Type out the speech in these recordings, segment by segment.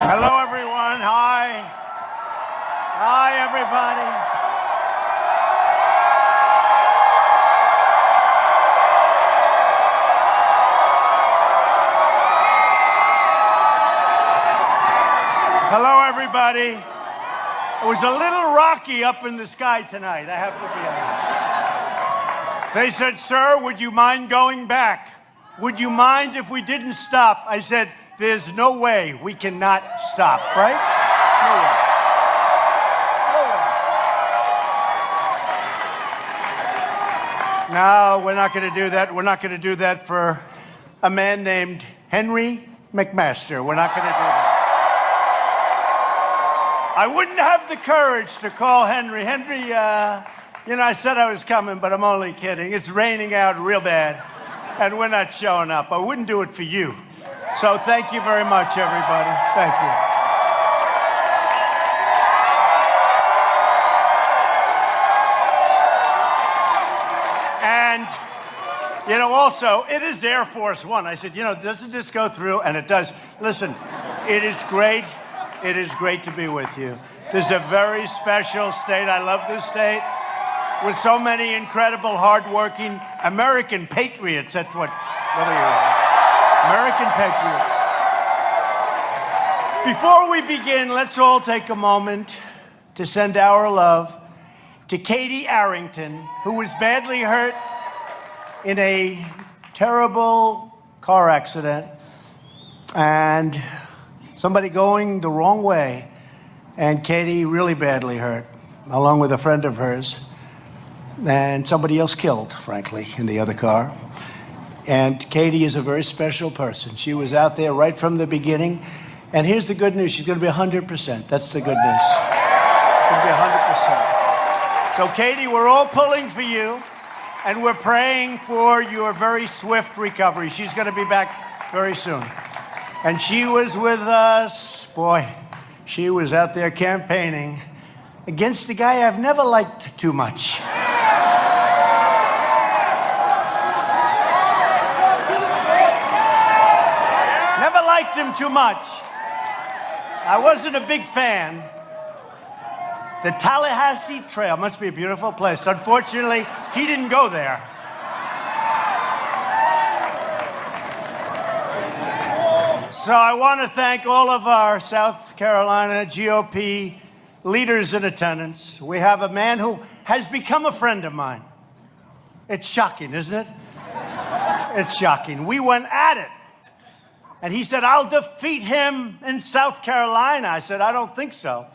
Hello, everyone. Hi. Hi, everybody. Hello, everybody. It was a little rocky up in the sky tonight, I have to be honest. They said, "Sir, would you mind going back? Would you mind if we didn't stop?" I said, "There's no way we cannot stop," right? No way. No way. No, we're not going to do that. We're not going to do that for a man named Henry McMaster. We're not going to do that. I wouldn't have the courage to call Henry. Henry, I said I was coming, but I'm only kidding. It's raining out real bad, and we're not showing up. I wouldn't do it for you. So thank you very much, everybody. Thank you. And, also, it is Air Force One. I said, doesn't this go through? And it does. Listen, it is great. It is great to be with you. This is a very special state. I love this state with so many incredible, hardworking American patriots. That's what really are. American patriots. Before we begin, let's all take a moment to send our love to Katie Arrington, who was badly hurt in a terrible car accident, and somebody going the wrong way, and Katie really badly hurt, along with a friend of hers, and somebody else killed, frankly, in the other car. And Katie is a very special person. She was out there right from the beginning. And here's the good news. She's going to be 100%. That's the good news. She's going to be 100%. So, Katie, we're all pulling for you, and we're praying for your very swift recovery. She's going to be back very soon. And she was with us. Boy, she was out there campaigning against the guy I've never liked too much. Never liked him too much. I wasn't a big fan. The Tallahassee Trail must be a beautiful place. Unfortunately, he didn't go there. So I want to thank all of our South Carolina GOP leaders in attendance. We have a man who has become a friend of mine. It's shocking, isn't it? It's shocking. We went at it. And he said, "I'll defeat him in South Carolina." I said, "I don't think so.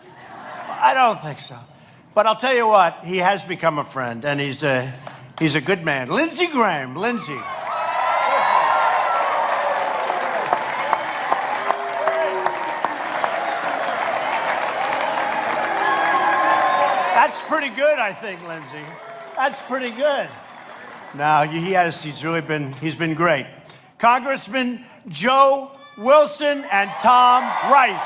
I don't think so." But I'll tell you what, he has become a friend, and he's a good man. Lindsey Graham. Lindsey. That's pretty good, I think, Lindsey. That's pretty good. No, he's been great. Congressman Joe Wilson and Tom Rice.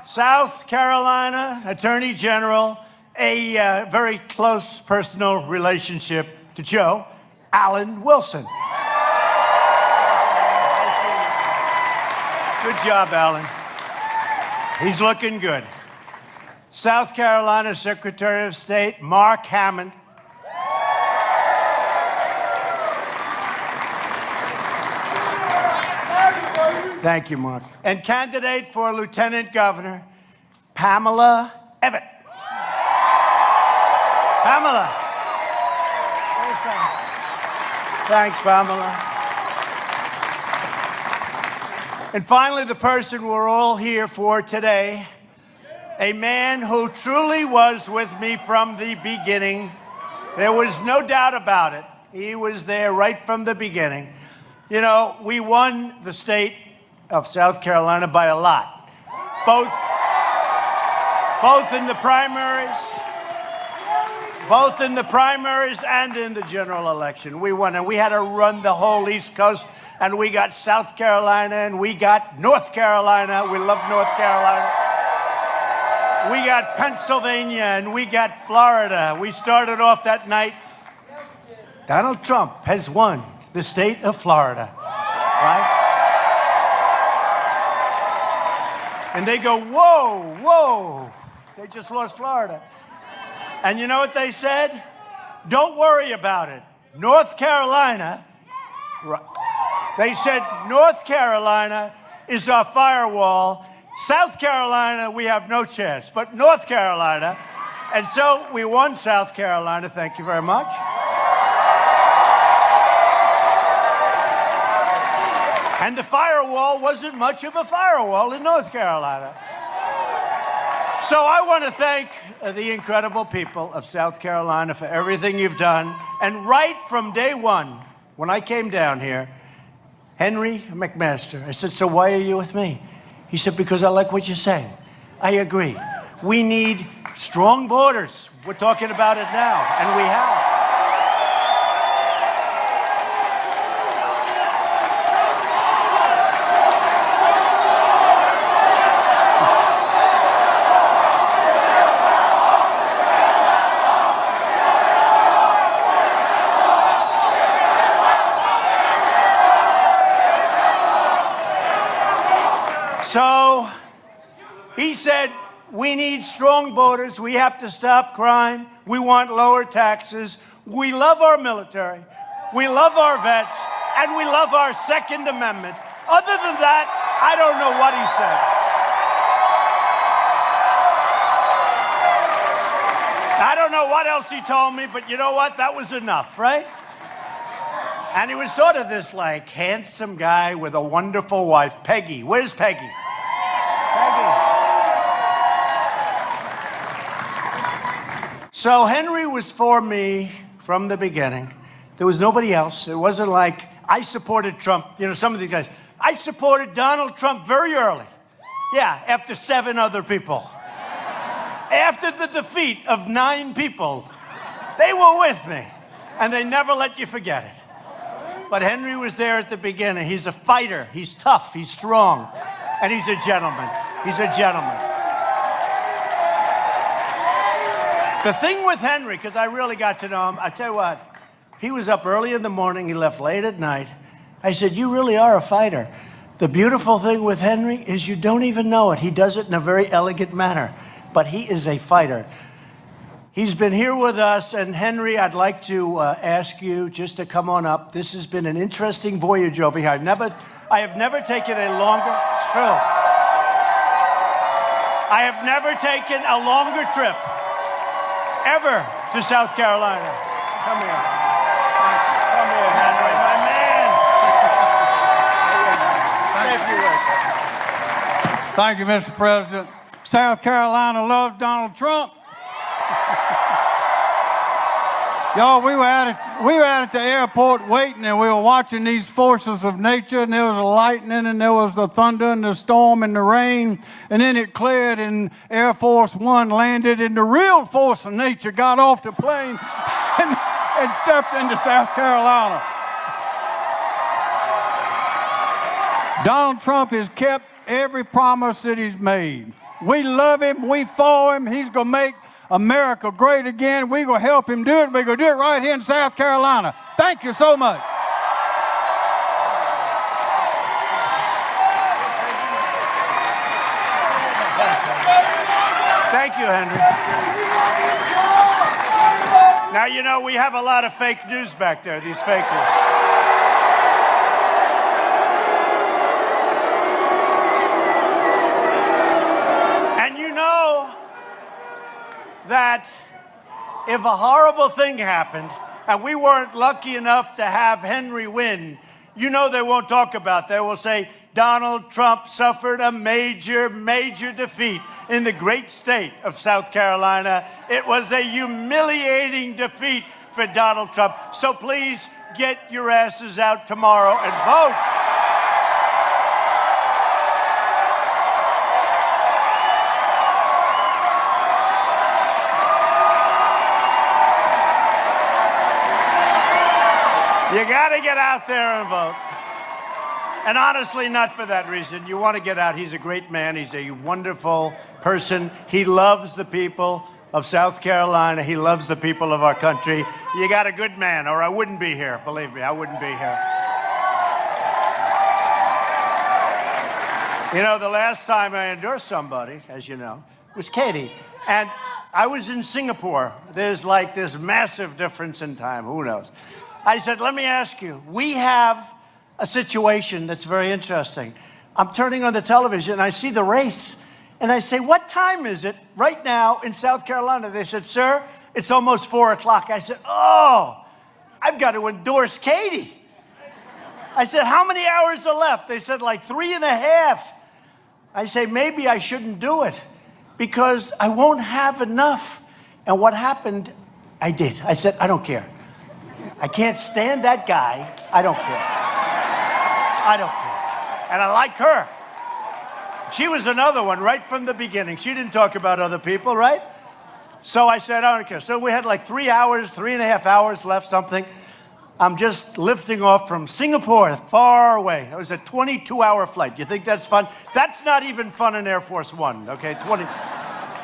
South Carolina Attorney General, a very close personal relationship to Joe, Alan Wilson. Good job, Alan. He's looking good. South Carolina Secretary of State, Mark Hammond. Thank you, Mark. And candidate for Lieutenant Governor, Pamela Evett. Pamela. Thanks, Pamela. And finally, the person we're all here for today, a man who truly was with me from the beginning. There was no doubt about it. He was there right from the beginning. We won the state of South Carolina by a lot, both in the primaries and in the general election. We won, and we had to run the whole East Coast, and we got South Carolina, and we got North Carolina. We love North Carolina. We got Pennsylvania, and we got Florida. We started off that night Donald Trump has won the state of Florida, right? And they go, whoa, whoa, they just lost Florida. And you know what they said? Don't worry about it. North Carolina, they said North Carolina is our firewall. South Carolina, we have no chance, but North Carolina. And so we won South Carolina, thank you very much. And the firewall wasn't much of a firewall in North Carolina. So I want to thank the incredible people of South Carolina for everything you've done. And right from day one, when I came down here, Henry McMaster, I said, so why are you with me? He said, because I like what you're saying. I agree. We need strong borders. We're talking about it now, and we have. So he said, we need strong borders. We have to stop crime. We want lower taxes. We love our military. We love our vets. And we love our Second Amendment. Other than that, I don't know what he said. I don't know what else he told me, but you know what? That was enough, right? And he was sort of this, like, handsome guy with a wonderful wife. Peggy. Where's Peggy? Peggy. So Henry was for me from the beginning. There was nobody else. It wasn't like I supported Trump. You know, some of these guys. I supported Donald Trump very early. Yeah, after 7 other people. After the defeat of 9 people, they were with me. And they never let you forget it. But Henry was there at the beginning. He's a fighter. He's tough. He's strong. And he's a gentleman. He's a gentleman. The thing with Henry, because I really got to know him, I tell you what, he was up early in the morning. He left late at night. I said, you really are a fighter. The beautiful thing with Henry is you don't even know it. He does it in a very elegant manner. But he is a fighter. He's been here with us, and Henry, I'd like to ask you just to come on up. This has been an interesting voyage over here. I have never taken a longer, it's true. I have never taken a longer trip ever to South Carolina. Come here. Come here, Henry, my man. Say a few words. Thank you, Mr. President. South Carolina loves Donald Trump. Y'all, we were at the airport waiting, and we were watching these forces of nature, and there was the lightning, and there was the thunder, and the storm, and the rain, and then it cleared, and Air Force One landed, and the real force of nature got off the plane and stepped into South Carolina. Donald Trump has kept every promise that he's made. We love him. We for him. He's going to make America great again. We're going to help him do it. We're going to do it right here in South Carolina. Thank you so much. Thank you, Henry. Now, you know, we have a lot of fake news back there, these fakers. That if a horrible thing happened and we weren't lucky enough to have Henry win, you know they won't talk about that. They will say Donald Trump suffered a major, major defeat in the great state of South Carolina. It was a humiliating defeat for Donald Trump. So please get your asses out tomorrow and vote. You got to get out there and vote. And honestly, not for that reason. You want to get out. He's a great man. He's a wonderful person. He loves the people. of South Carolina. He loves the people of our country. You got a good man, or I wouldn't be here. Believe me, I wouldn't be here. You know, the last time I endorsed somebody, as you know, was Katie. And I was in Singapore. There's like this massive difference in time. Who knows? I said, let me ask you, we have a situation that's very interesting. I'm turning on the television and I see the race. And I say, what time is it right now in South Carolina? They said, sir, it's almost 4 o'clock. I said, oh, I've got to endorse Katie. I said, how many hours are left? They said, like 3.5. I say, maybe I shouldn't do it because I won't have enough. And what happened, I did. I said, I don't care. I can't stand that guy. I don't care. I don't care. And I like her. She was another one right from the beginning. She didn't talk about other people, right? So I said, I don't care. So we had like 3 hours, 3.5 hours left, something. I'm just lifting off from Singapore, far away. It was a 22-hour flight. You think that's fun? That's not even fun in Air Force One, okay? 20.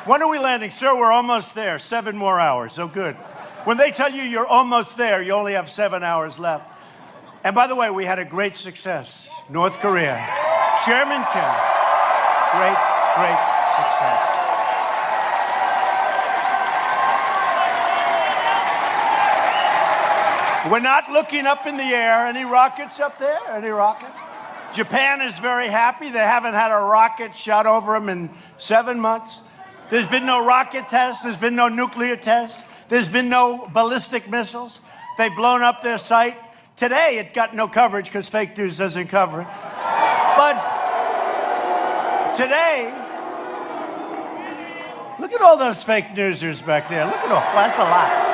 When are we landing? Sir, we're almost there. 7 more hours. Oh, good. When they tell you you're almost there, you only have 7 hours left. And by the way, we had a great success. North Korea. Chairman Kim. Great, great success. We're not looking up in the air. Any rockets up there? Any rockets? Japan is very happy. They haven't had a rocket shot over them in 7 months. There's been no rocket tests. There's been no nuclear tests. There's been no ballistic missiles. They've blown up their site. Today, it got no coverage because fake news doesn't cover it. But today, look at all those fake newsers back there. Look at all. Well, that's a lot.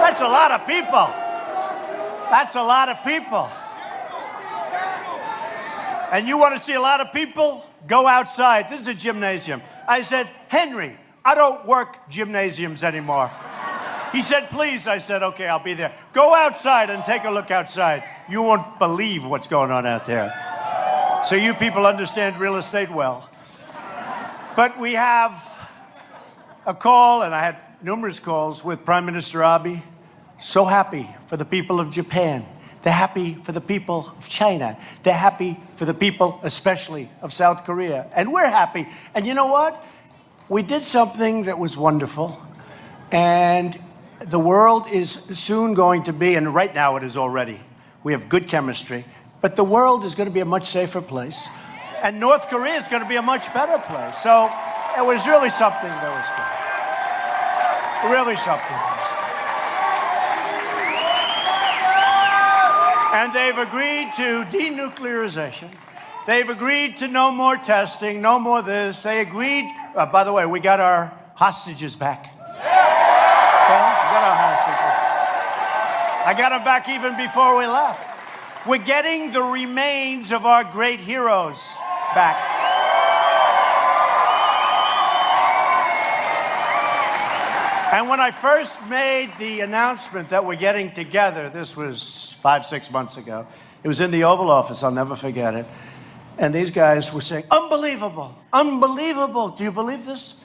That's a lot of people. That's a lot of people. And you want to see a lot of people? Go outside. This is a gymnasium. I said, Henry, I don't work gymnasiums anymore. He said, please. I said, okay, I'll be there. Go outside and take a look outside. You won't believe what's going on out there. So you people understand real estate well. But we have a call, and I had numerous calls with Prime Minister Abe. So happy for the people of Japan. They're happy for the people of China. They're happy for the people, especially of South Korea. And we're happy. And you know what? We did something that was wonderful. And the world is soon going to be, and right now it is already, we have good chemistry, but the world is going to be a much safer place. And North Korea is going to be a much better place. So it was really something that was good. Really something. And they've agreed to denuclearization. They've agreed to no more testing, no more this. They agreed, by the way, we got our hostages back. Okay? We got our hostages. I got them back even before we left. We're getting the remains of our great heroes back. And when I first made the announcement that we're getting together, this was 5-6 months ago, it was in the Oval Office, I'll never forget it. And these guys were saying, unbelievable, unbelievable. Do you believe this?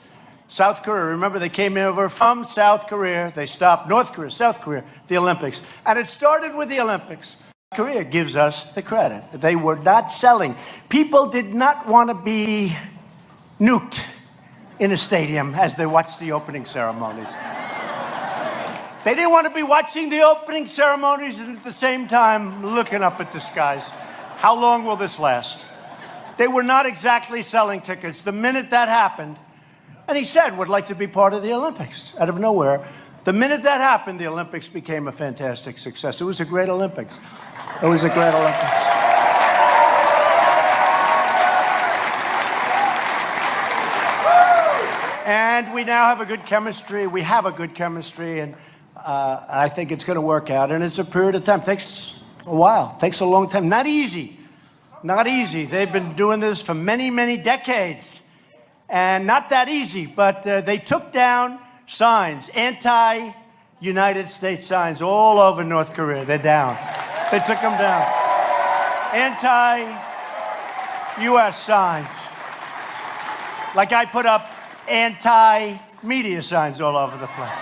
South Korea, remember they came over from South Korea, they stopped North Korea, South Korea, the Olympics. And it started with the Olympics. Korea gives us the credit. They were not selling. People did not want to be nuked in a stadium as they watched the opening ceremonies. They didn't want to be watching the opening ceremonies and at the same time looking up at the skies. How long will this last? They were not exactly selling tickets. The minute that happened, and he said would like to be part of the Olympics out of nowhere. The minute that happened, the Olympics became a fantastic success. It was a great Olympics. It was a great Olympics. And we now have a good chemistry. We have a good chemistry, and I think it's going to work out. And it's a period of time. It takes a while. It takes a long time. Not easy. Not easy. They've been doing this for many, many decades. And not that easy, but they took down signs, anti-United States signs all over North Korea. They're down. They took them down. Anti-U.S. signs. Like I put up anti media signs all over the place.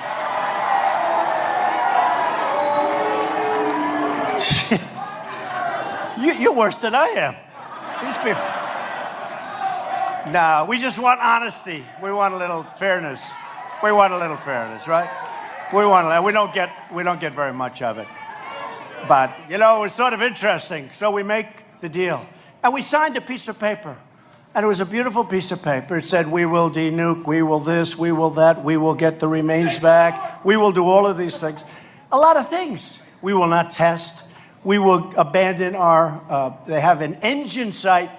You're worse than I am. These people. No, we just want honesty. We want a little fairness. We want a little fairness, right? We don't get very much of it. But, you know, it's sort of interesting. So we make the deal. And we signed a piece of paper. And it was a beautiful piece of paper. It said, we will denuke, we will this, we will that, we will get the remains back, we will do all of these things. A lot of things. We will not test. We will abandon they have an engine site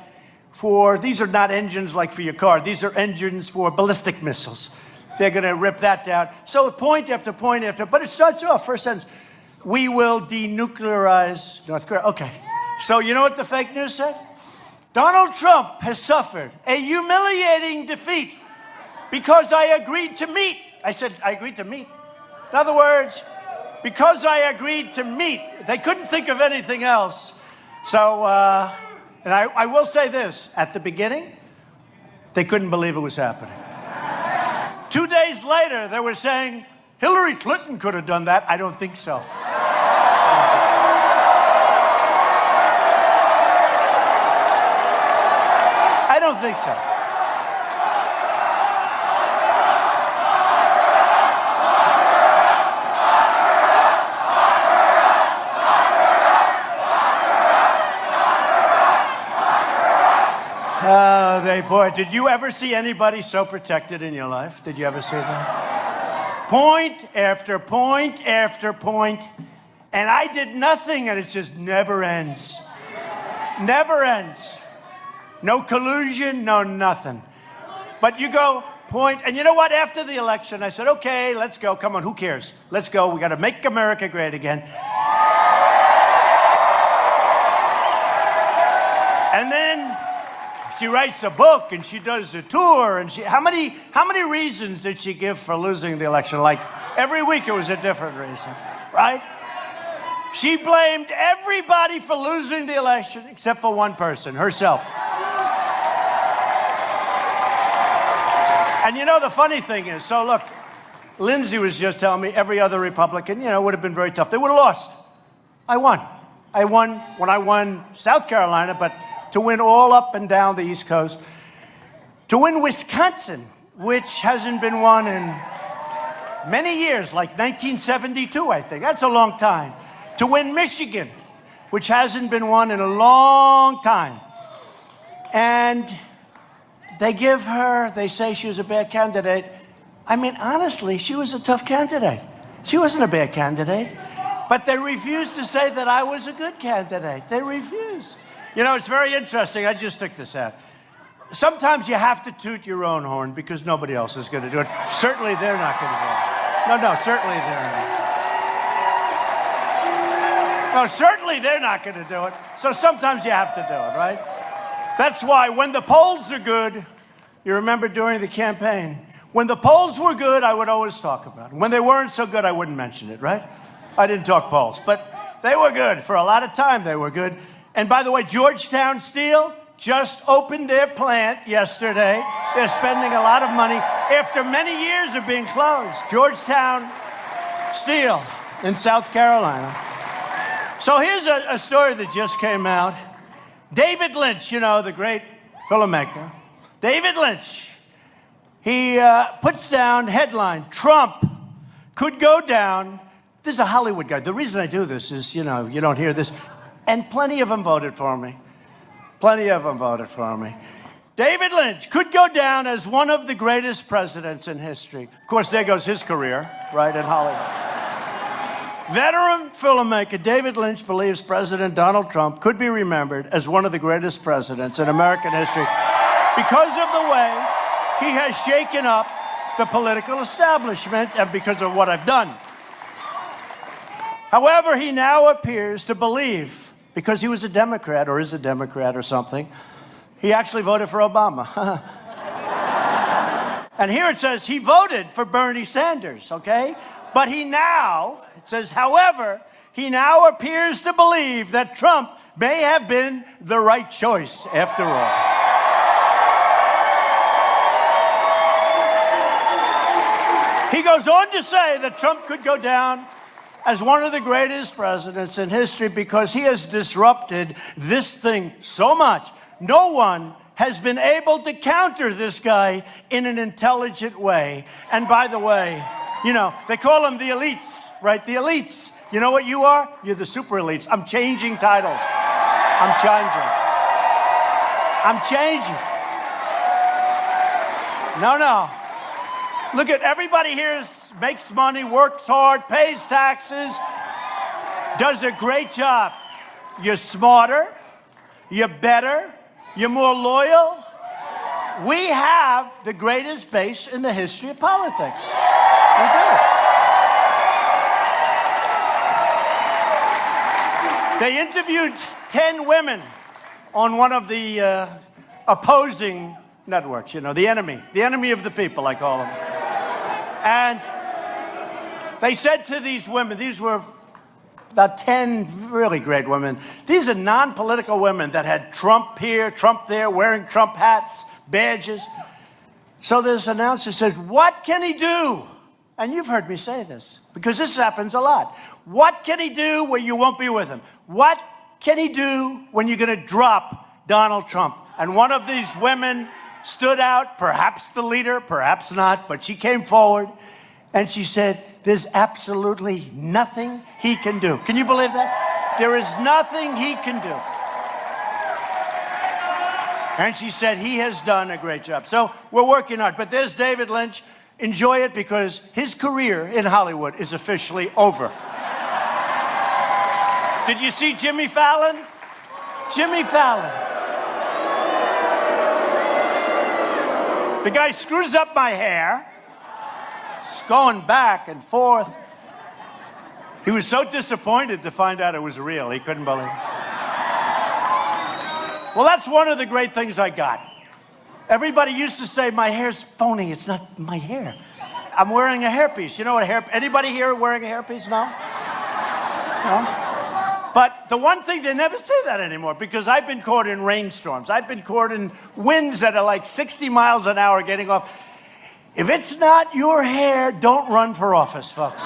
these are not engines like for your car. These are engines for ballistic missiles. They're going to rip that down. So point after point but it starts off, first sentence, we will denuclearize North Korea. Okay. So you know what the fake news said? Donald Trump has suffered a humiliating defeat because I agreed to meet. I said, I agreed to meet. In other words, because I agreed to meet. They couldn't think of anything else. So, and I will say this, at the beginning, they couldn't believe it was happening. 2 days later, they were saying, Hillary Clinton could have done that. I don't think so. I don't think so. Boy, did you ever see anybody so protected in your life? Did you ever see that? Point after point after point, and I did nothing, and it just never ends. Never ends. No collusion, no nothing. But you go, point, and you know what? After the election, I said, okay, let's go. Come on, who cares? Let's go. We got to make America great again. And then she writes a book and she does a tour and how many reasons did she give for losing the election? Like every week it was a different reason, right? She blamed everybody for losing the election except for one person, herself. And you know the funny thing is, so look, Lindsay was just telling me every other Republican, would have been very tough. They would have lost. I won. I won when I won South Carolina, but to win all up and down the East Coast, to win Wisconsin, which hasn't been won in many years, like 1972, I think. That's a long time. To win Michigan, which hasn't been won in a long time. And they say she was a bad candidate. I mean, honestly, she was a tough candidate. She wasn't a bad candidate. But they refused to say that I was a good candidate. They refused. It's very interesting. I just took this out. Sometimes you have to toot your own horn because nobody else is going to do it. Certainly they're not going to do it. No, certainly they're not. No, certainly they're not going to do it. So sometimes you have to do it, right? That's why when the polls are good, you remember during the campaign, when the polls were good, I would always talk about it. When they weren't so good, I wouldn't mention it, right? I didn't talk polls, but they were good. For a lot of time, they were good. And by the way, Georgetown Steel just opened their plant yesterday. They're spending a lot of money after many years of being closed. Georgetown Steel in South Carolina. So here's a story that just came out. David Lynch, the great filmmaker. David Lynch, he puts down headline, Trump could go down. This is a Hollywood guy. The reason I do this is, you don't hear this. And plenty of them voted for me. Plenty of them voted for me. David Lynch could go down as one of the greatest presidents in history. Of course, there goes his career, right, in Hollywood. Veteran filmmaker David Lynch believes President Donald Trump could be remembered as one of the greatest presidents in American history because of the way he has shaken up the political establishment and because of what I've done. However, he now appears to believe, because he was a Democrat or is a Democrat or something, he actually voted for Obama. And here it says he voted for Bernie Sanders, okay? But it says, however, he now appears to believe that Trump may have been the right choice after all. He goes on to say that Trump could go down as one of the greatest presidents in history because he has disrupted this thing so much. No one has been able to counter this guy in an intelligent way. And by the way, you know, they call them the elites, right? The elites. You know what you are? You're the super elites. I'm changing titles. I'm changing. No. Look at everybody here makes money, works hard, pays taxes, does a great job. You're smarter, you're better, you're more loyal. We have the greatest base in the history of politics. We do. They interviewed 10 women on one of the opposing networks, you know, the enemy of the people, I call them. And they said to these women, these were about 10 really great women. These are non-political women that had Trump here, Trump there, wearing Trump hats, badges. So this announcer says, what can he do? And you've heard me say this, because this happens a lot. What can he do where you won't be with him? What can he do when you're going to drop Donald Trump? And one of these women stood out, perhaps the leader, perhaps not, but she came forward and she said, there's absolutely nothing he can do. Can you believe that? There is nothing he can do. And she said he has done a great job. So we're working hard. But there's David Lynch. Enjoy it because his career in Hollywood is officially over. Did you see Jimmy Fallon? Jimmy Fallon. The guy screws up my hair. It's going back and forth. He was so disappointed to find out it was real. He couldn't believe it. Well, that's one of the great things I got. Everybody used to say, my hair's phony. It's not my hair. I'm wearing a hairpiece. You know what anybody here wearing a hairpiece? No? No? But the one thing, they never say that anymore because I've been caught in rainstorms. I've been caught in winds that are like 60 miles an hour getting off. If it's not your hair, don't run for office, folks.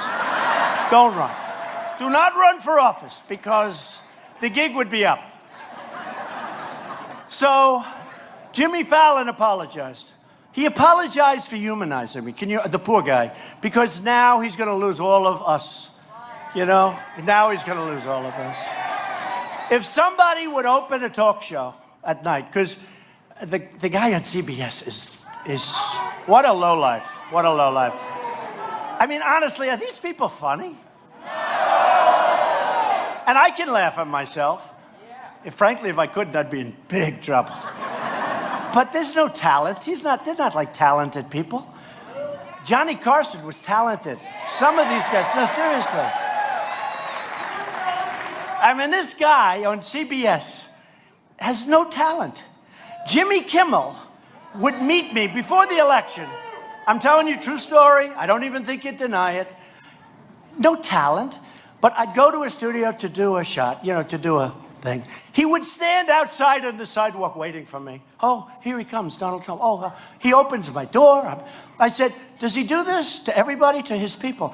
Don't run. Do not run for office because the gig would be up. So Jimmy Fallon apologized. He apologized for humanizing me. The poor guy, because now he's going to lose all of us. You know, now he's going to lose all of us. If somebody would open a talk show at night, because the guy on CBS is what a lowlife. What a lowlife. I mean, honestly, are these people funny? And I can laugh at myself. Frankly, if I couldn't, I'd be in big trouble. But there's no talent. They're not like talented people. Johnny Carson was talented. Some of these guys, no, seriously. I mean, this guy on CBS has no talent. Jimmy Kimmel would meet me before the election. I'm telling you, true story. I don't even think you'd deny it. No talent. But I'd go to a studio to do a shot, you know, to do a thing. He would stand outside on the sidewalk waiting for me. Oh, here he comes, Donald Trump. Oh, he opens my door. I said, does he do this to everybody, to his people?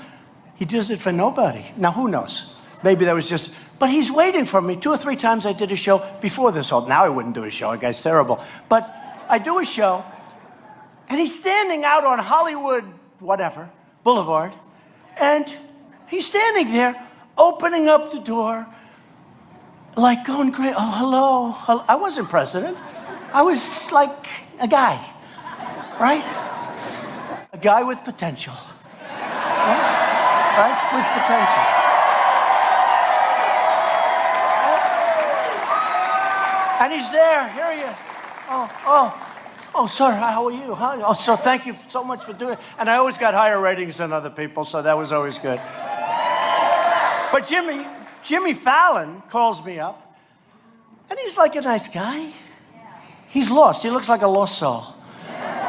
He does it for nobody. Now, who knows? Maybe that was just, but he's waiting for me. 2 or 3 times I did a show before this whole, now I wouldn't do a show, that guy's terrible. But I do a show, and he's standing out on Hollywood, whatever, Boulevard, and he's standing there, opening up the door, like going crazy. Oh, hello. I wasn't president. I was like a guy, right? A guy with potential, right? With potential. And he's there. Here he is. Oh, sir, how are you? Hi. Oh, so thank you so much for doing it. And I always got higher ratings than other people, so that was always good. But Jimmy Fallon calls me up, and he's like a nice guy. He's lost. He looks like a lost soul,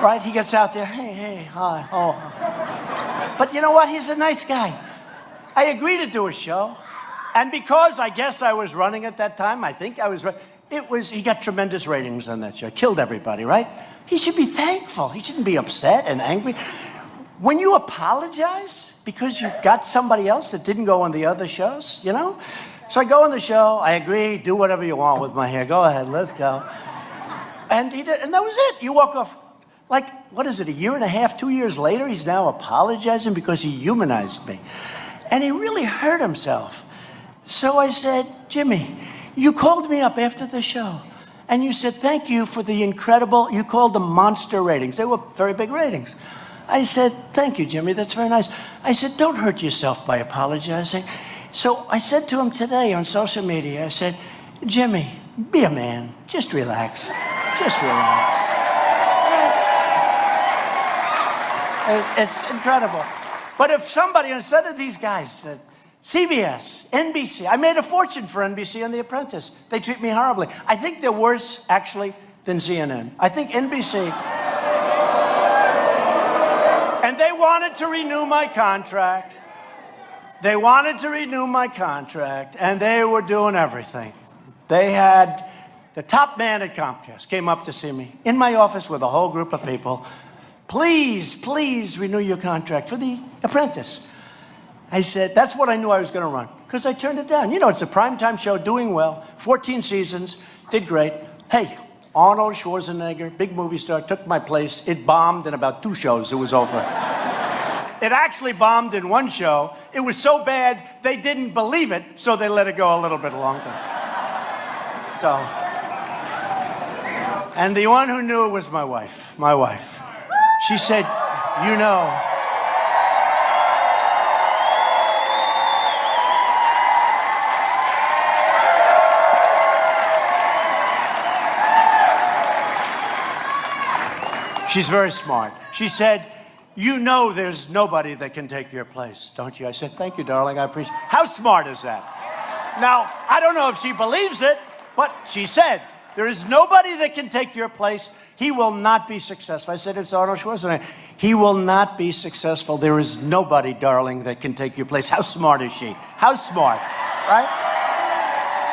right? He gets out there, hey, hi, oh. But you know what? He's a nice guy. I agreed to do a show, and because I guess I was running at that time, I think I was running, he got tremendous ratings on that show. Killed everybody, right? He should be thankful. He shouldn't be upset and angry. when you apologize because you got somebody else that didn't go on the other shows, you know? So I go on the show, I agree, do whatever you want with my hair. Go ahead, let's go. And he did, and that was it. You walk off, like, what is it, a year and a half, 2 years later, he's now apologizing because he humanized me. And he really hurt himself. So I said, Jimmy, you called me up after the show, and you said, thank you for the incredible, you called them monster ratings. They were very big ratings. I said, thank you, Jimmy, that's very nice. I said, don't hurt yourself by apologizing. So I said to him today on social media, I said, Jimmy, be a man, just relax, just relax. It's incredible. But if somebody, instead of these guys, CBS, NBC, I made a fortune for NBC on The Apprentice. They treat me horribly. I think they're worse, actually, than CNN. I think NBC... And they wanted to renew my contract. They wanted to renew my contract, and they were doing everything. They had the top man at Comcast came up to see me in my office with a whole group of people. Please, please renew your contract for The Apprentice. I said, that's what I knew I was going to run, because I turned it down. You know, it's a primetime show, doing well, 14 seasons, did great. Hey, Arnold Schwarzenegger, big movie star, took my place. It bombed in about 2 shows. It was over. It actually bombed in 1 show. It was so bad, they didn't believe it, so they let it go a little bit longer. So, and the one who knew it was my wife. My wife. She said, you know, she's very smart. She said, you know there's nobody that can take your place, don't you? I said, thank you, darling, I appreciate it. How smart is that? Now, I don't know if she believes it, but she said, there is nobody that can take your place. He will not be successful. I said, it's Arnold Schwarzenegger. He will not be successful. There is nobody, darling, that can take your place. How smart is she? How smart, right?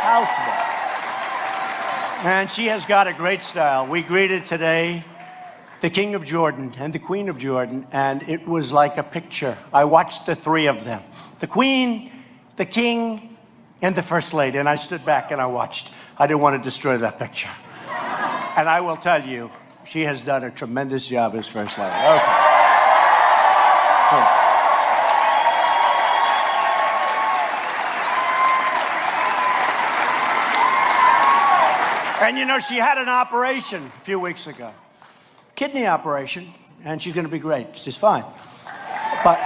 How smart. And she has got a great style. We greeted today the King of Jordan and the Queen of Jordan, and it was like a picture. I watched the 3 of them, the Queen, the King, and the First Lady, and I stood back and I watched. I didn't want to destroy that picture. And I will tell you, she has done a tremendous job as First Lady. Okay. Cool. And you know, she had an operation a few weeks ago. Kidney operation, and she's going to be great. She's fine. But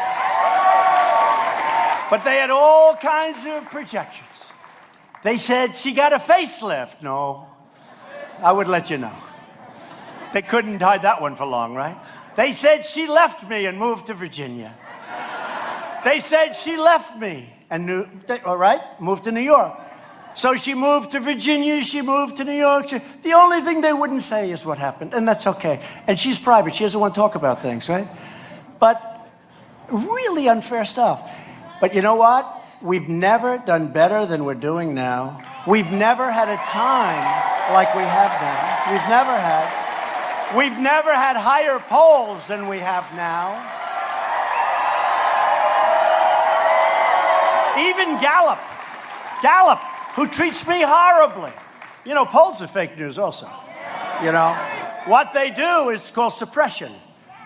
they had all kinds of projections. They said she got a facelift. No, I would let you know. They couldn't hide that one for long, right? They said she left me and moved to Virginia. They said she left me and moved to New York. So she moved to Virginia, she moved to New York. The only thing they wouldn't say is what happened, and that's okay. And she's private, she doesn't want to talk about things, right? But really unfair stuff. But you know what? We've never done better than we're doing now. We've never had a time like we have now. We've never had higher polls than we have now. Even Gallup, who treats me horribly. You know, polls are fake news also. You know, what they do is called suppression.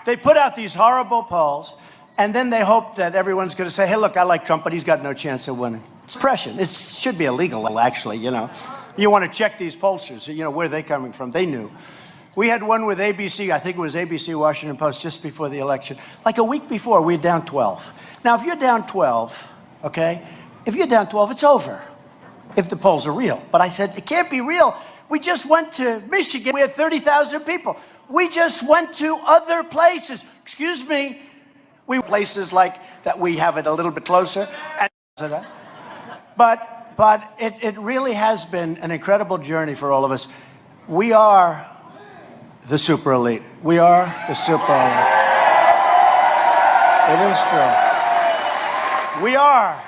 They put out these horrible polls, and then they hope that everyone's going to say, hey, look, I like Trump, but he's got no chance of winning. Suppression. It should be illegal, actually, you know. You want to check these pollsters, you know, where are they coming from? They knew. We had one with ABC, I think it was ABC Washington Post, just before the election. Like a week before, we were down 12. Now, if you're down 12, okay, if you're down 12, it's over. If the polls are real. But I said, it can't be real. We just went to Michigan. We had 30,000 people. We just went to other places. Excuse me. We places like that we have it a little bit closer. But it really has been an incredible journey for all of us. We are the super elite. We are the super elite. It is true. We are.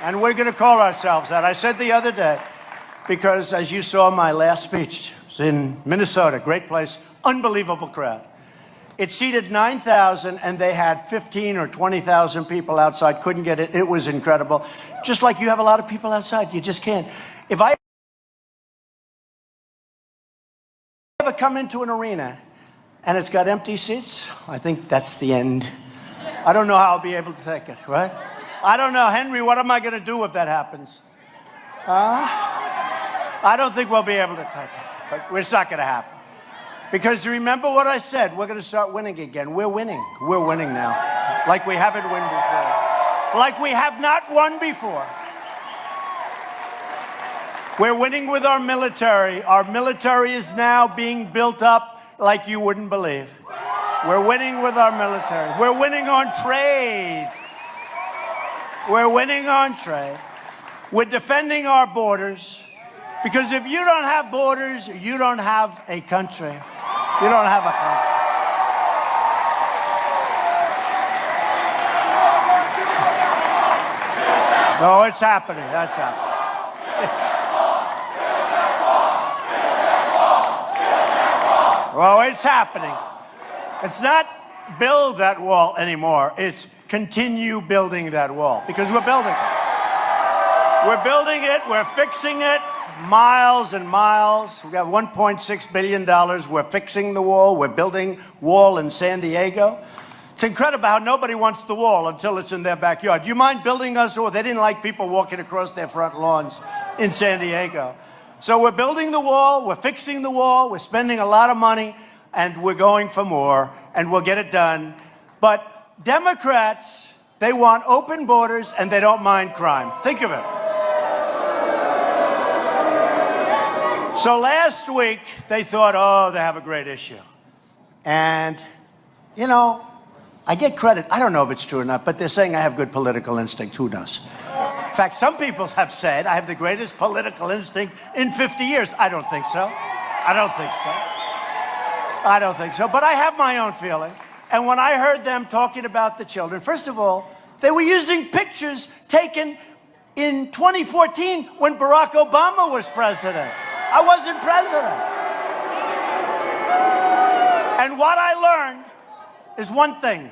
And we're going to call ourselves that. I said the other day, because as you saw my last speech, it's in Minnesota, great place, unbelievable crowd. It seated 9,000, and they had 15 or 20,000 people outside, couldn't get it. It was incredible. Just like you have a lot of people outside, you just can't. If I ever come into an arena and it's got empty seats, I think that's the end. I don't know how I'll be able to take it, right? I don't know. Henry, what am I going to do if that happens? I don't think we'll be able to take it, but it's not going to happen. Because remember what I said, we're going to start winning again. We're winning. We're winning now. Like we haven't won before. Like we have not won before. We're winning with our military. Our military is now being built up like you wouldn't believe. We're winning with our military. We're winning on trade. We're winning on trade. We're defending our borders. Because if you don't have borders, you don't have a country. You don't have a country. No, it's happening. That's happening. Well, it's happening. It's not build that wall anymore. It's continue building that wall. Because we're building it. We're building it. We're fixing it. Miles and miles. We got $1.6 billion. We're fixing the wall. We're building wall in San Diego. It's incredible how nobody wants the wall until it's in their backyard. Do you mind building us a wall? They didn't like people walking across their front lawns in San Diego. So we're building the wall. We're fixing the wall. We're spending a lot of money, and we're going for more, and we'll get it done. But Democrats, they want open borders, and they don't mind crime. Think of it. So last week, they thought, oh, they have a great issue. And, you know, I get credit. I don't know if it's true or not, but they're saying I have good political instinct. Who knows? In fact, some people have said I have the greatest political instinct in 50 years. I don't think so. I don't think so. I don't think so. But I have my own feeling. And when I heard them talking about the children, first of all, they were using pictures taken in 2014 when Barack Obama was president. I wasn't president. And what I learned is one thing.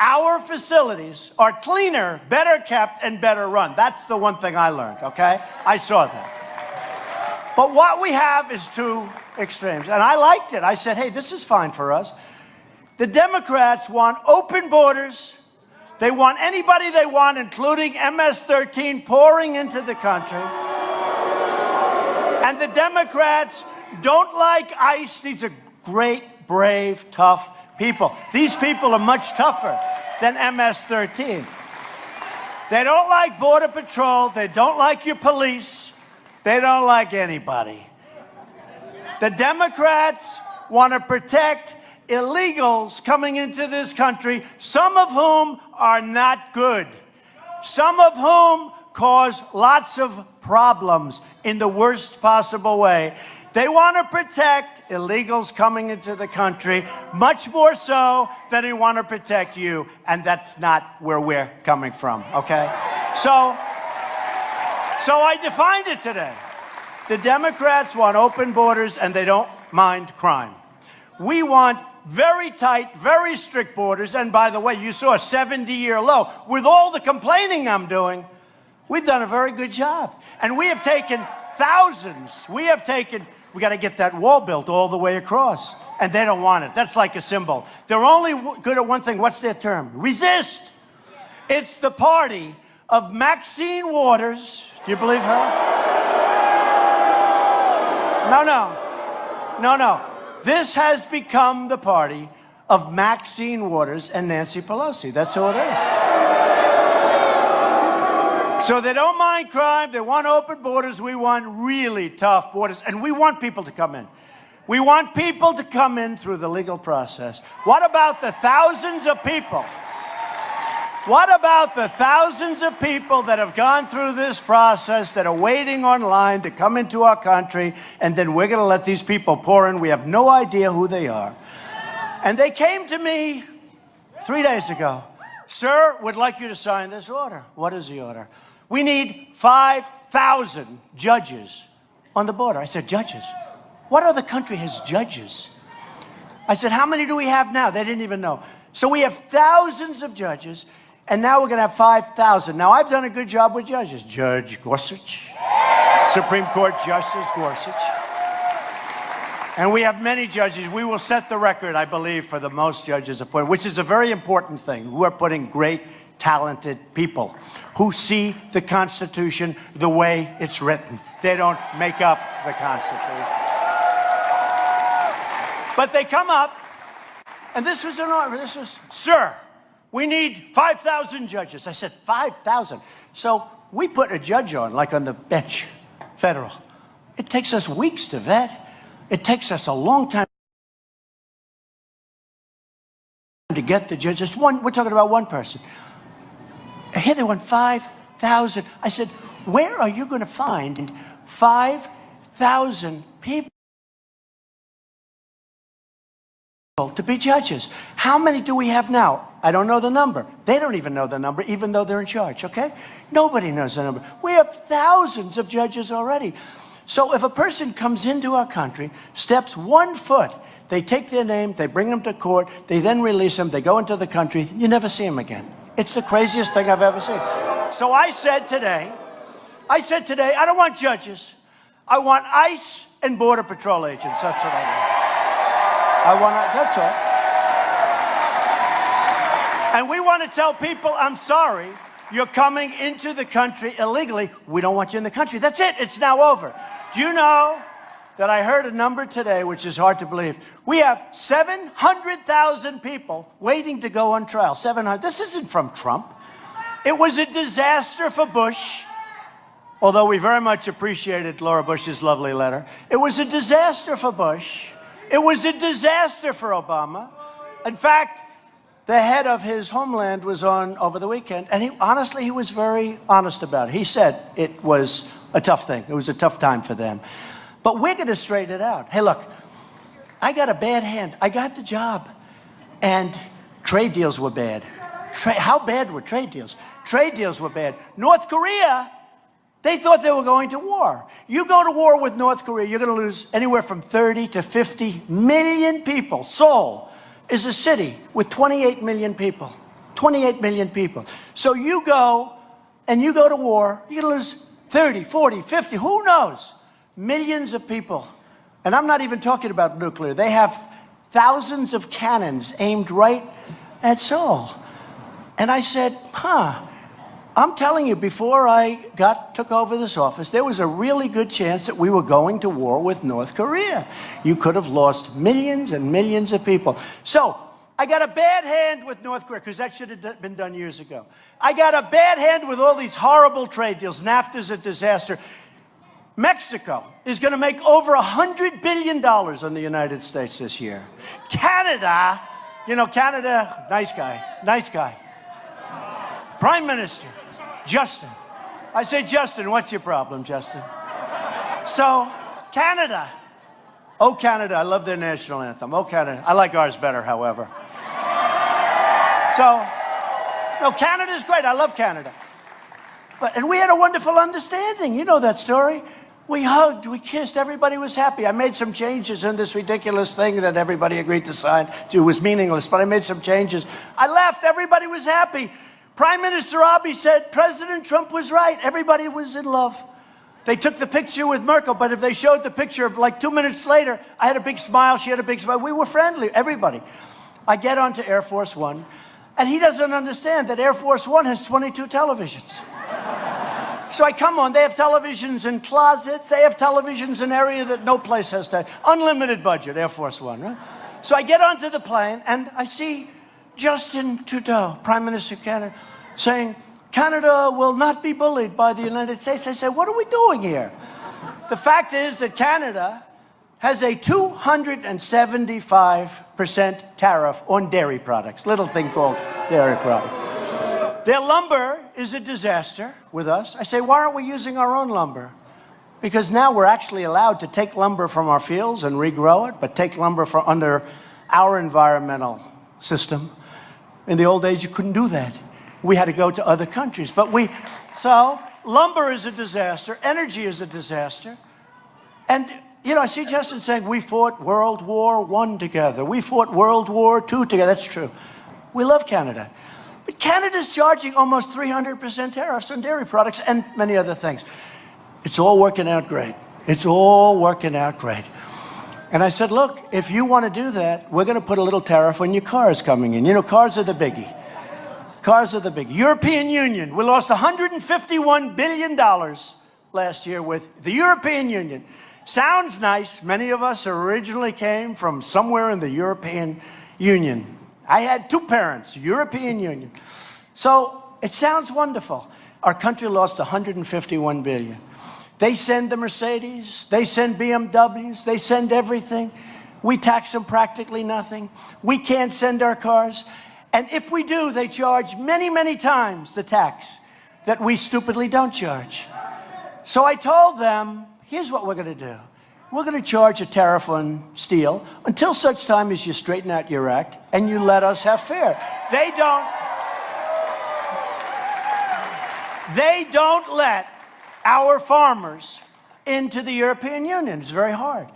Our facilities are cleaner, better kept, and better run. That's the one thing I learned, okay? I saw that. But what we have is two extremes. And I liked it. I said, hey, this is fine for us. The Democrats want open borders. They want anybody they want, including MS-13, pouring into the country. And the Democrats don't like ICE. These are great, brave, tough people. These people are much tougher than MS-13. They don't like Border Patrol. They don't like your police. They don't like anybody. The Democrats want to protect illegals coming into this country, some of whom are not good, some of whom cause lots of problems in the worst possible way. They want to protect illegals coming into the country much more so than they want to protect you, and that's not where we're coming from, okay? So I defined it today. The Democrats want open borders, and they don't mind crime. We want very tight, very strict borders, and by the way, you saw a 70-year low. With all the complaining I'm doing, we've done a very good job. And we have taken thousands. We got to get that wall built all the way across. And they don't want it. That's like a symbol. They're only good at one thing. What's their term? Resist. It's the party of Maxine Waters. Do you believe her? No. This has become the party of Maxine Waters and Nancy Pelosi. That's who it is. So they don't mind crime. They want open borders. We want really tough borders. And we want people to come in. We want people to come in through the legal process. What about the thousands of people? What about the thousands of people that have gone through this process, that are waiting online to come into our country, and then we're going to let these people pour in? We have no idea who they are. And they came to me 3 days ago. Sir, would like you to sign this order. What is the order? We need 5,000 judges on the border. I said, judges? What other country has judges? I said, how many do we have now? They didn't even know. So we have thousands of judges, and now we're going to have 5,000. Now, I've done a good job with judges. Judge Gorsuch, Supreme Court Justice Gorsuch. And we have many judges. We will set the record, I believe, for the most judges appointed, which is a very important thing. We're putting great, talented people who see the Constitution the way it's written. They don't make up the Constitution. But they come up, and this was an order. This was, sir, we need 5,000 judges. I said, 5,000? So we put a judge on, like on the bench, federal. It takes us weeks to vet. It takes us a long time to get the judges. We're talking about one person. Here they want 5,000. I said, where are you going to find 5,000 people to be judges? How many do we have now? I don't know the number. They don't even know the number, even though they're in charge, okay? Nobody knows the number. We have thousands of judges already. So if a person comes into our country, steps 1 foot, they take their name, they bring them to court, they then release them, they go into the country, you never see them again. It's the craziest thing I've ever seen. So I said today, I don't want judges. I want ICE and Border Patrol agents. That's what I want. That's all. And we want to tell people, I'm sorry, you're coming into the country illegally. We don't want you in the country. That's it. It's now over. Do you know that I heard a number today, which is hard to believe? We have 700,000 people waiting to go on trial. 700. This isn't from Trump. It was a disaster for Bush, although we very much appreciated Laura Bush's lovely letter. It was a disaster for Bush. It was a disaster for Obama. In fact, the head of his homeland was on over the weekend, and he was very honest about it. He said it was a tough thing. It was a tough time for them. But we're going to straighten it out. Hey, look, I got a bad hand. I got the job, and trade deals were bad. How bad were trade deals? Trade deals were bad. North Korea, they thought they were going to war. You go to war with North Korea, you're going to lose anywhere from 30 to 50 million people. Seoul is a city with 28 million people. 28 million people. So you go to war, you're going to lose 30, 40, 50, who knows? Millions of people. And I'm not even talking about nuclear. They have thousands of cannons aimed right at Seoul. And I said, I'm telling you, before I took over this office, there was a really good chance that we were going to war with North Korea. You could have lost millions and millions of people. So I got a bad hand with North Korea, because that should have been done years ago. I got a bad hand with all these horrible trade deals. NAFTA's a disaster. Mexico is going to make over $100 billion on the United States this year. Canada, Canada, nice guy. Prime Minister, Justin. I say, Justin, what's your problem, Justin? So, Canada. Oh, Canada, I love their national anthem. Oh, Canada. I like ours better, however. So, no, Canada's great. I love Canada. And we had a wonderful understanding. You know that story. We hugged, we kissed, everybody was happy. I made some changes in this ridiculous thing that everybody agreed to sign. It was meaningless, but I made some changes. I left, everybody was happy. Prime Minister Abiy said President Trump was right. Everybody was in love. They took the picture with Merkel, but if they showed the picture like 2 minutes later, I had a big smile, she had a big smile. We were friendly, everybody. I get onto Air Force One, and he doesn't understand that Air Force One has 22 televisions. So I come on, they have televisions in closets, they have televisions in an area that no place has to. Unlimited budget, Air Force One, right? So I get onto the plane, and I see Justin Trudeau, Prime Minister of Canada, saying, Canada will not be bullied by the United States. I said, what are we doing here? The fact is that Canada has a 275% tariff on dairy products, little thing called dairy products. Their lumber is a disaster with us. I say, why aren't we using our own lumber? Because now we're actually allowed to take lumber from our fields and regrow it, but take lumber from under our environmental system. In the old days, you couldn't do that. We had to go to other countries. So lumber is a disaster. Energy is a disaster. And I see Justin saying, we fought World War I together. We fought World War II together. That's true. We love Canada. But Canada's charging almost 300% tariffs on dairy products and many other things. It's all working out great. It's all working out great. And I said, look, if you want to do that, we're going to put a little tariff on your cars coming in. Cars are the biggie. Cars are the biggie. European Union, we lost $151 billion last year with the European Union. Sounds nice. Many of us originally came from somewhere in the European Union. I had two parents, European Union. So it sounds wonderful. Our country lost $151 billion. They send the Mercedes, they send BMWs, they send everything. We tax them practically nothing. We can't send our cars. And if we do, they charge many, many times the tax that we stupidly don't charge. So I told them, here's what we're going to do. We're going to charge a tariff on steel until such time as you straighten out your act and you let us have fare. They don't let our farmers into the European Union. It's very hard.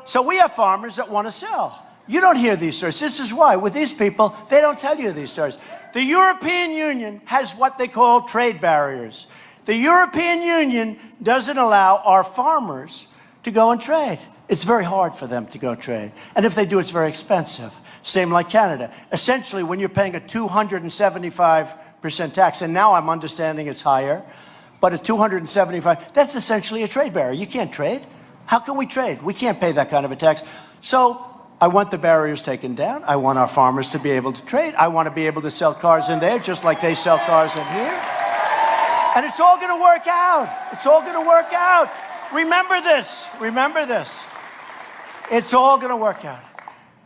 So we have farmers that want to sell. You don't hear these stories. This is why. With these people, they don't tell you these stories. The European Union has what they call trade barriers. The European Union doesn't allow our farmers to go and trade. It's very hard for them to go trade. And if they do, it's very expensive. Same like Canada. Essentially, when you're paying a 275% tax, and now I'm understanding it's higher, but at 275, that's essentially a trade barrier. You can't trade. How can we trade? We can't pay that kind of a tax. So I want the barriers taken down. I want our farmers to be able to trade. I want to be able to sell cars in there just like they sell cars in here. And it's all going to work out. It's all going to work out. Remember this. Remember this. It's all going to work out.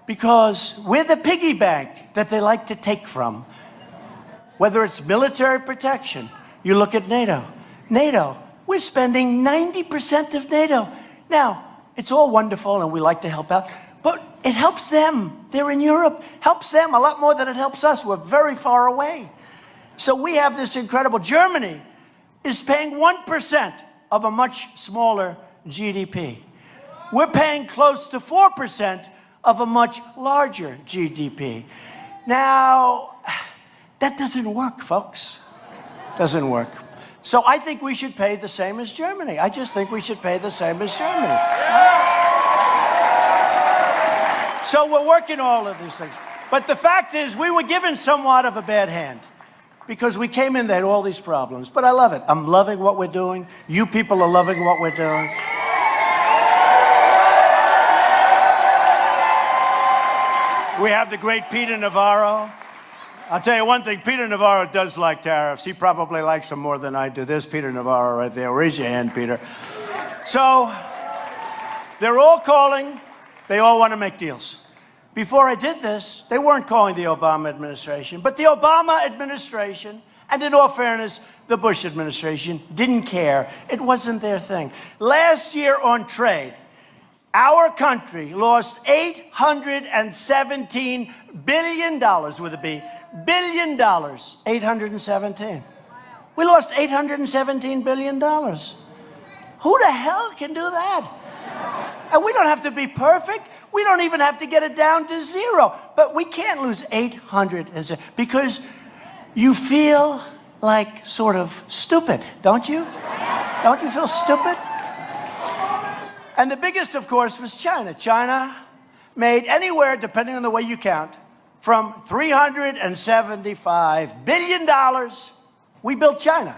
Because we're the piggy bank that they like to take from. Whether it's military protection. You look at NATO. NATO, we're spending 90% of NATO. Now, it's all wonderful and we like to help out, but it helps them. They're in Europe. Helps them a lot more than it helps us. We're very far away. So we have this incredible. Germany is paying 1% of a much smaller GDP. We're paying close to 4% of a much larger GDP. Now, that doesn't work, folks. Doesn't work. So I think we should pay the same as Germany. I just think we should pay the same as Germany. So we're working all of these things. But the fact is, we were given somewhat of a bad hand because we came in, they had all these problems. But I love it. I'm loving what we're doing. You people are loving what we're doing. We have the great Peter Navarro. I'll tell you one thing, Peter Navarro does like tariffs. He probably likes them more than I do. There's Peter Navarro right there. Raise your hand, Peter. So they're all calling. They all want to make deals. Before I did this, they weren't calling the Obama administration, but the Obama administration, and in all fairness, the Bush administration, didn't care. It wasn't their thing. Last year on trade, our country lost $817 billion with a B. Billion dollars. 817. We lost $817 billion. Who the hell can do that? And we don't have to be perfect. We don't even have to get it down to zero. But we can't lose 800 because you feel like sort of stupid, don't you? Don't you feel stupid? And the biggest, of course, was China. China made anywhere, depending on the way you count, from $375 billion. We built China.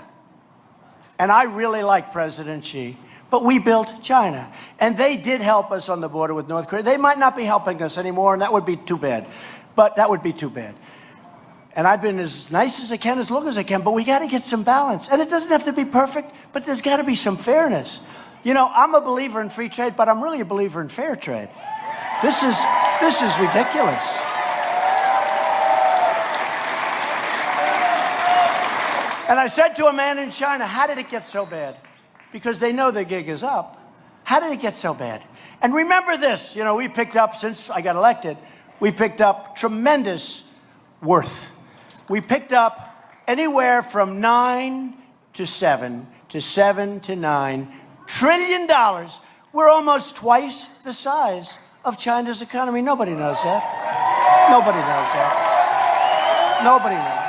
And I really like President Xi, but we built China. And they did help us on the border with North Korea. They might not be helping us anymore, and that would be too bad. But that would be too bad. And I've been as nice as I can, as long as I can, but we got to get some balance. And it doesn't have to be perfect, but there's got to be some fairness. You know, I'm a believer in free trade, but I'm really a believer in fair trade. This is ridiculous. And I said to a man in China, how did it get so bad? Because they know their gig is up. How did it get so bad? And remember this, you know, we picked up, since I got elected, we picked up tremendous worth. We picked up anywhere from 9 to 7 to 7 to 9 trillion dollars we're almost twice the size of China's economy. Nobody knows that. Nobody knows that. Nobody knows.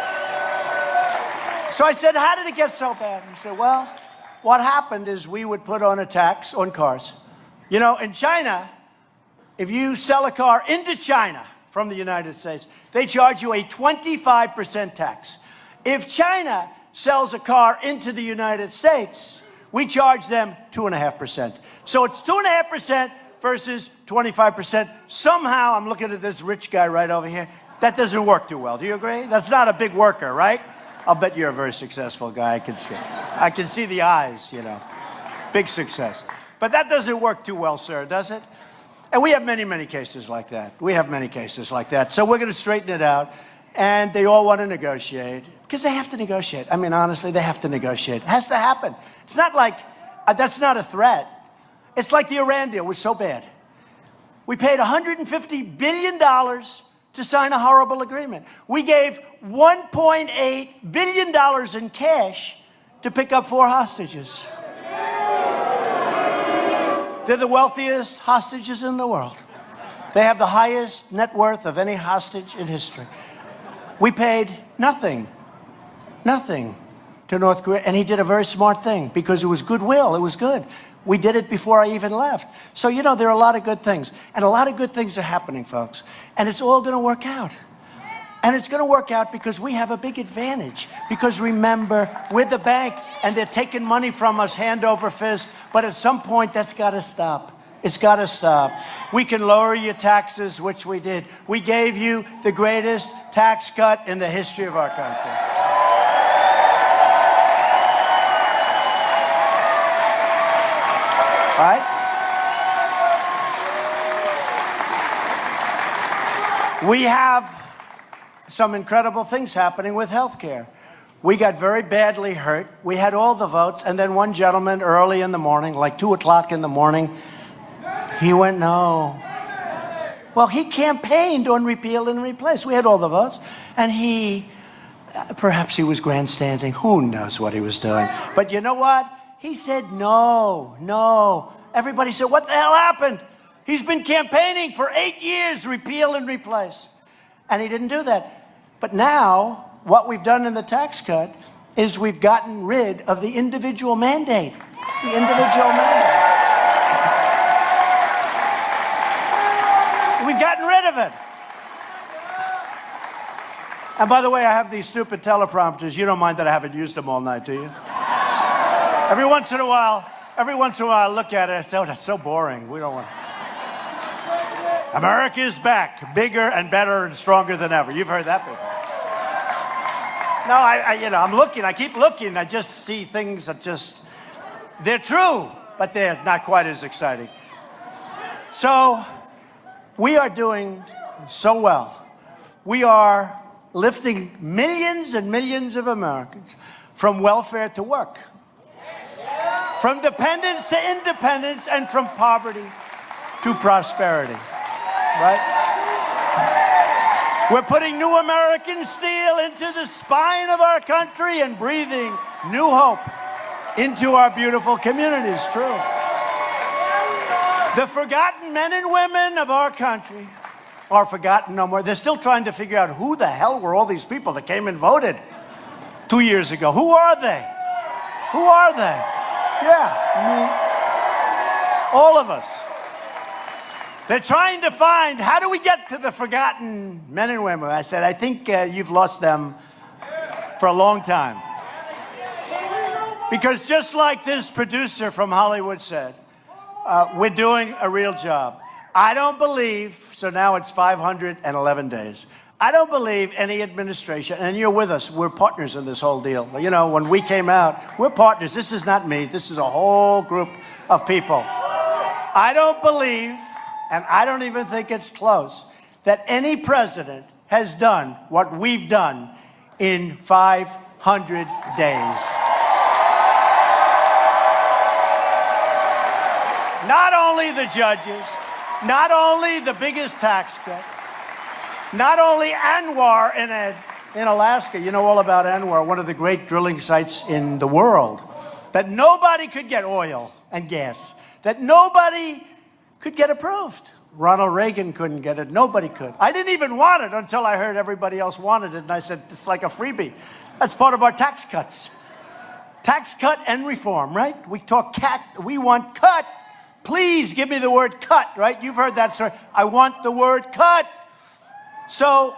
So I said, how did it get so bad? He said, well, what happened is we would put on a tax on cars. You know, in China, if you sell a car into China from the United States, they charge you a 25% tax. If China sells a car into the United States, we charge them 2.5%. So it's 2.5% versus 25%. Somehow, I'm looking at this rich guy right over here, that doesn't work too well. Do you agree? That's not a big worker, right? I'll bet you're a very successful guy. I can see it. I can see the eyes, you know. Big success. But that doesn't work too well, sir, does it? And we have many, many cases like that. We have many cases like that. So we're going to straighten it out. And they all want to negotiate. Because they have to negotiate. I mean, honestly, they have to negotiate. It has to happen. It's not like, that's not a threat. It's like the Iran deal was so bad. We paid $150 billion to sign a horrible agreement. We gave $1.8 billion in cash to pick up 4 hostages. They're the wealthiest hostages in the world. They have the highest net worth of any hostage in history. We paid nothing to North Korea, and he did a very smart thing because it was goodwill. It was good. We did it before I even left. So, you know, there are a lot of good things, and a lot of good things are happening, folks, and it's all going to work out. And it's going to work out because we have a big advantage. Because remember, we're the bank, and they're taking money from us hand over fist, but at some point, that's got to stop. It's got to stop. We can lower your taxes, which we did. We gave you the greatest tax cut in the history of our country. All right? We have some incredible things happening with health care. We got very badly hurt. We had all the votes, and then one gentleman early in the morning, like 2 o'clock in the morning, he went no. Well, he campaigned on repeal and replace. We had all the votes, and perhaps he was grandstanding. Who knows what he was doing? But you know what? He said no, no. Everybody said, what the hell happened? He's been campaigning for 8 years, repeal and replace. And he didn't do that. But now, what we've done in the tax cut is we've gotten rid of the individual mandate. The individual mandate. We've gotten rid of it. And by the way, I have these stupid teleprompters. You don't mind that I haven't used them all night, do you? Every once in a while, I look at it and I say, oh, that's so boring. We don't want America is back, bigger and better and stronger than ever. You've heard that before. No, I'm looking. I keep looking. I just see things that they're true, but they're not quite as exciting. So we are doing so well. We are lifting millions and millions of Americans from welfare to work, from dependence to independence, and from poverty to prosperity. Right? We're putting new American steel into the spine of our country and breathing new hope into our beautiful communities. True. The forgotten men and women of our country are forgotten no more. They're still trying to figure out who the hell were all these people that came and voted 2 years ago. Who are they? Who are they? Yeah. All of us. They're trying to find, how do we get to the forgotten men and women? I said, I think you've lost them for a long time. Because just like this producer from Hollywood said, we're doing a real job. I don't believe, so now it's 511 days. I don't believe any administration, and you're with us, we're partners in this whole deal. You know, when we came out, we're partners. This is not me. This is a whole group of people. I don't believe, and I don't even think it's close, that any president has done what we've done in 500 days. Not only the judges, not only the biggest tax cuts, not only Anwar in Alaska. You know all about Anwar, one of the great drilling sites in the world, that nobody could get oil and gas. that nobody could get approved. Ronald Reagan couldn't get it. Nobody could. I didn't even want it until I heard everybody else wanted it, and I said, it's like a freebie. That's part of our tax cuts. Tax cut and reform, right? We want cut. Please give me the word cut, right? You've heard that story. I want the word cut. So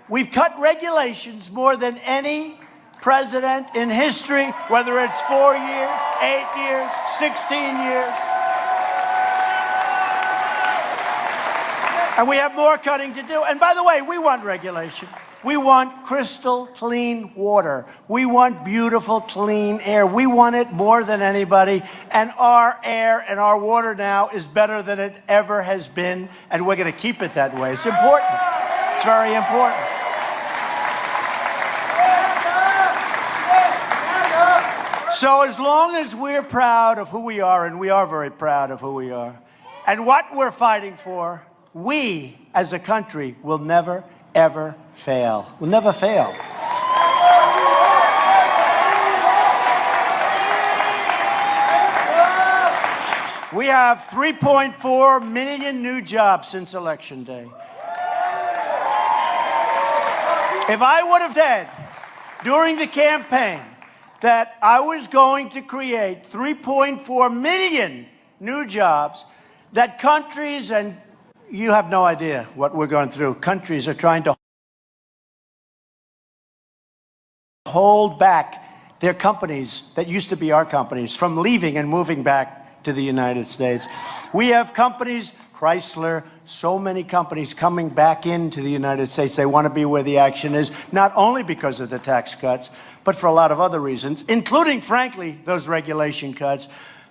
we've cut regulations more than any president in history, whether it's 4 years, 8 years, 16 years. And we have more cutting to do. And by the way, we want regulation. We want crystal clean water. We want beautiful, clean air. We want it more than anybody. And our air and our water now is better than it ever has been. And we're going to keep it that way. It's important. It's very important. So as long as we're proud of who we are, and we are very proud of who we are, and what we're fighting for, we as a country will never, ever fail. We'll never fail. We have 3.4 million new jobs since Election Day. If I would have said during the campaign that I was going to create 3.4 million new jobs, that countries, and you have no idea what we're going through, countries are trying to hold back their companies that used to be our companies from leaving and moving back to the United States. We have companies, Chrysler, so many companies coming back into the United States. They want to be where the action is, not only because of the tax cuts, but for a lot of other reasons, including, frankly, those regulation cuts.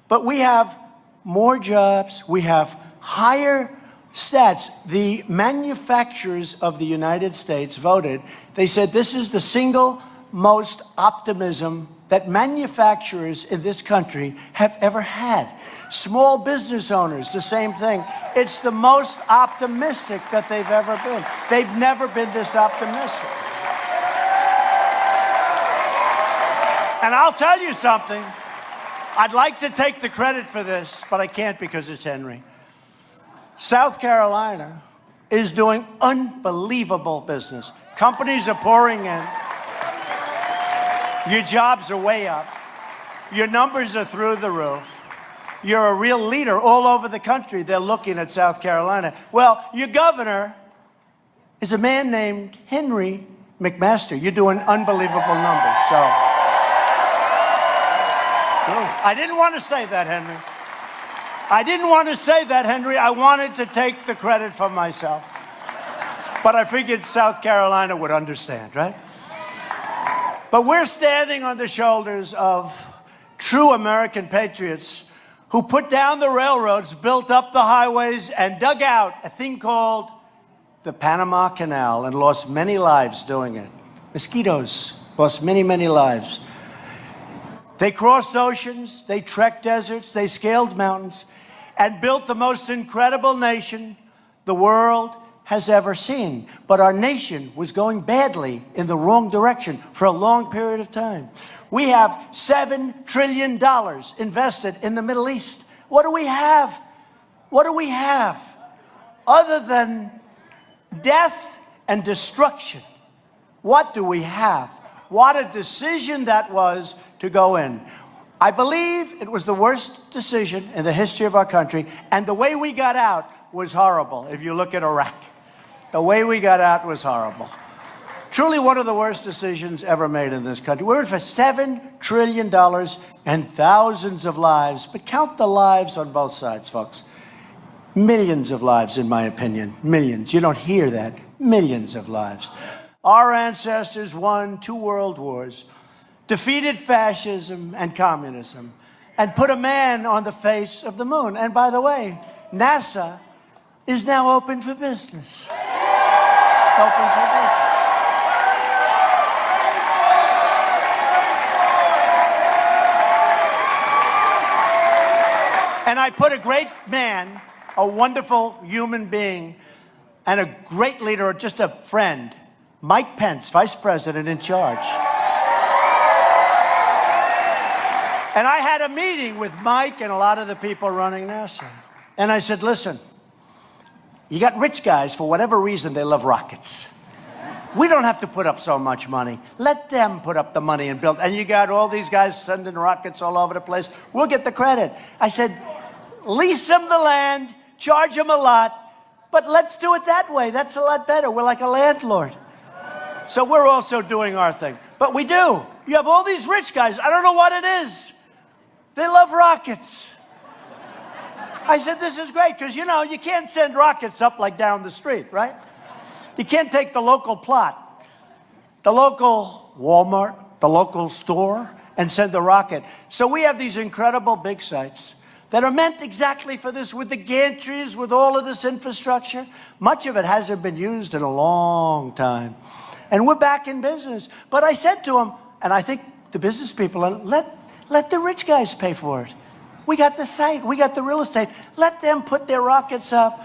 But we have more jobs. We have higher stats. The manufacturers of the United States voted. They said this is the single most optimism that manufacturers in this country have ever had. Small business owners, the same thing. It's the most optimistic that they've ever been. They've never been this optimistic. And I'll tell you something. I'd like to take the credit for this, but I can't because it's Henry. South Carolina is doing unbelievable business. Companies are pouring in. Your jobs are way up. Your numbers are through the roof. You're a real leader all over the country. They're looking at South Carolina. Well, your governor is a man named Henry McMaster. You're doing unbelievable numbers. So I didn't want to say that, Henry. I didn't want to say that, Henry. I wanted to take the credit for myself. But I figured South Carolina would understand, right? But we're standing on the shoulders of true American patriots who put down the railroads, built up the highways, and dug out a thing called the Panama Canal and lost many lives doing it. Mosquitoes lost many, many lives. They crossed oceans, they trekked deserts, they scaled mountains, and built the most incredible nation the world has ever seen. But our nation was going badly in the wrong direction for a long period of time. We have $7 trillion invested in the Middle East. What do we have? What do we have other than death and destruction? What do we have? What a decision that was to go in. I believe it was the worst decision in the history of our country, and the way we got out was horrible. If you look at Iraq, the way we got out was horrible. Truly one of the worst decisions ever made in this country. We're in for $7 trillion and thousands of lives, but count the lives on both sides, folks. Millions of lives, in my opinion. Millions. You don't hear that. Millions of lives. Our ancestors won 2 world wars, defeated fascism and communism, and put a man on the face of the moon. And by the way, NASA is now open for business. Open for business. And I put a great man, a wonderful human being, and a great leader, just a friend, Mike Pence, Vice President, in charge. And I had a meeting with Mike and a lot of the people running NASA. And I said, listen, you got rich guys, for whatever reason, they love rockets. We don't have to put up so much money. Let them put up the money and build. And you got all these guys sending rockets all over the place. We'll get the credit. I said, lease them the land, charge them a lot, but let's do it that way. That's a lot better. We're like a landlord. So we're also doing our thing. But we do. You have all these rich guys. I don't know what it is. They love rockets. I said, this is great, because, you know, you can't send rockets up like down the street, right? You can't take the local plot, the local Walmart, the local store, and send a rocket. So we have these incredible big sites that are meant exactly for this, with the gantries, with all of this infrastructure. Much of it hasn't been used in a long time. And we're back in business. But I said to them, and I think the business people, let the rich guys pay for it. We got the site, we got the real estate. Let them put their rockets up.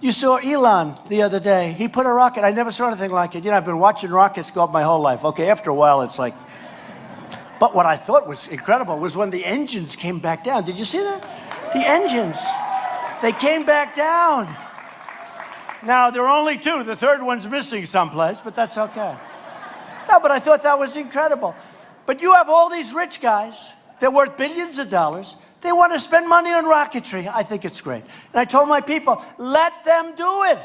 You saw Elon the other day. He put a rocket. I never saw anything like it. You know, I've been watching rockets go up my whole life. Okay, after a while, it's like... But what I thought was incredible was when the engines came back down. Did you see that? The engines. They came back down. Now, there are only two. The third one's missing someplace, but that's okay. No, but I thought that was incredible. But you have all these rich guys. They're worth billions of dollars. They want to spend money on rocketry. I think it's great. And I told my people, let them do it.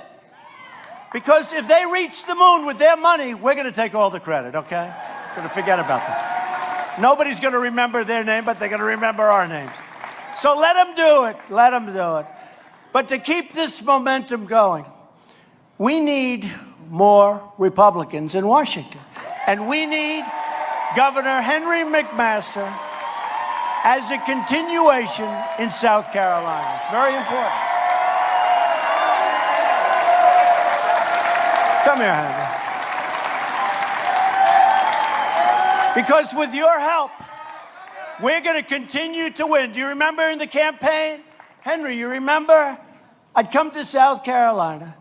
Because if they reach the moon with their money, we're going to take all the credit, okay? We're going to forget about that. Nobody's going to remember their name, but they're going to remember our names. So let them do it. Let them do it. But to keep this momentum going, we need more Republicans in Washington. And we need Governor Henry McMaster as a continuation in South Carolina. It's very important. Come here, Henry. Because with your help, we're going to continue to win. Do you remember in the campaign? Henry, you remember? I'd come to South Carolina.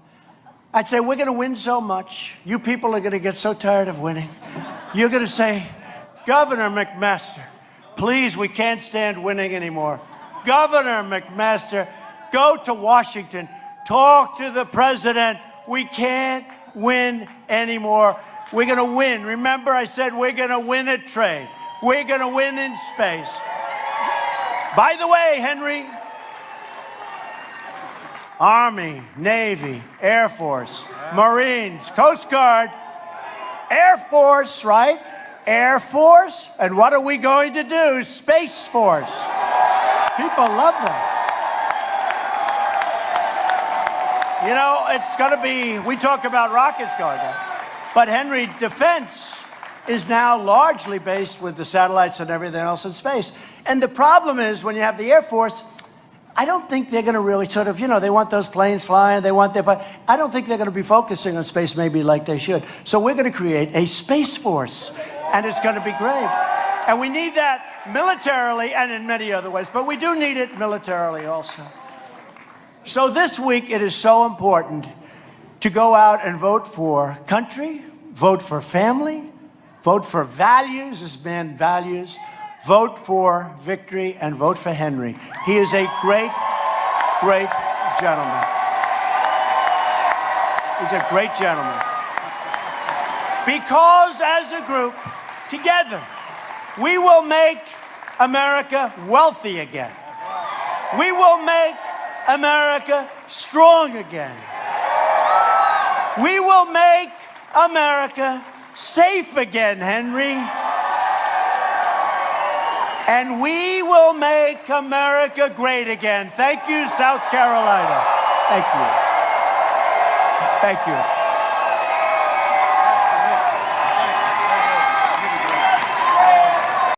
I'd say, we're going to win so much. You people are going to get so tired of winning. You're going to say, Governor McMaster, please, we can't stand winning anymore. Governor McMaster, go to Washington. Talk to the president. We can't win anymore. We're going to win. Remember, I said we're going to win at trade. We're going to win in space. By the way, Henry, Army, Navy, Air Force, Marines, Coast Guard, Air Force, right? Air Force, and what are we going to do? Space Force. People love them. You know, it's going to be, we talk about rockets going up, but Henry, defense is now largely based with the satellites and everything else in space. And the problem is, when you have the Air Force, I don't think they're going to really sort of, you know, they want those planes flying, they want their, but I don't think they're going to be focusing on space maybe like they should. So we're going to create a Space Force, and it's going to be great. And we need that militarily and in many other ways, but we do need it militarily also. So this week, it is so important to go out and vote for country, vote for family, vote for values, as man values, vote for victory, and vote for Henry. He is a great, great gentleman. He's a great gentleman. Because as a group, together, we will make America wealthy again. We will make America strong again. We will make America safe again, Henry. And we will make America great again. Thank you, South Carolina. Thank you. Thank you.